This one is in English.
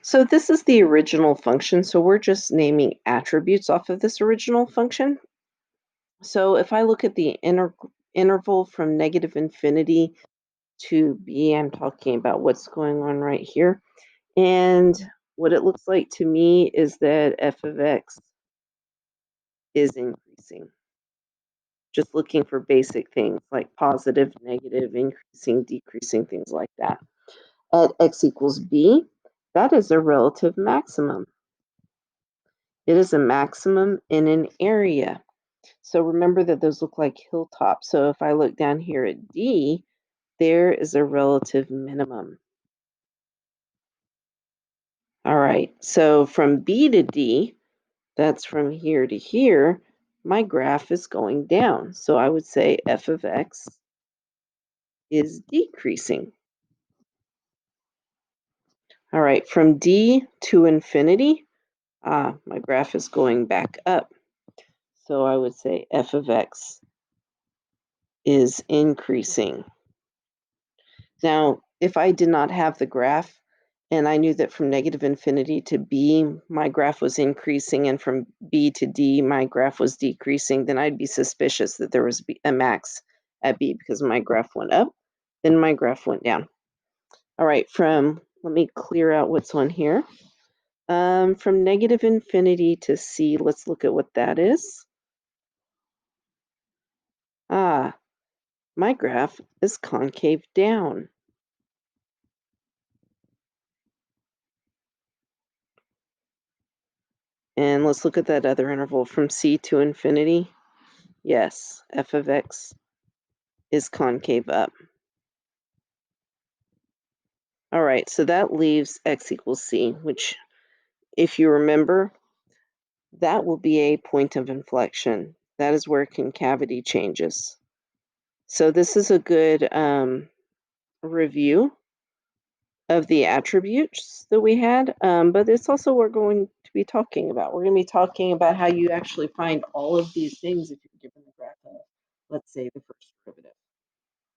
So this is the original function, so we're just naming attributes off of this original function. So if I look at the interval from negative infinity to b, I'm talking about what's going on right here. And what it looks like to me is that f of x is increasing. Just looking for basic things like positive, negative, increasing, decreasing, things like that. At x equals b, that is a relative maximum. It is a maximum in an area. So remember that those look like hilltops. So if I look down here at D, there is a relative minimum. All right, so from B to D, that's from here to here, my graph is going down. So I would say f of x is decreasing. All right, from D to infinity, my graph is going back up. So I would say f of x is increasing. Now, if I did not have the graph and I knew that from negative infinity to b, my graph was increasing, and from b to d, my graph was decreasing, then I'd be suspicious that there was a max at b because my graph went up, then my graph went down. All right, let me clear out what's on here. From negative infinity to c, let's look at what that is. My graph is concave down. And let's look at that other interval from c to infinity. Yes, f of x is concave up. All right, so that leaves x equals c, which, if you remember, that will be a point of inflection. That is where concavity changes. So this is a good review of the attributes that we had, but it's also what we're going to be talking about. We're going to be talking about how you actually find all of these things if you're given the graph of, let's say, the first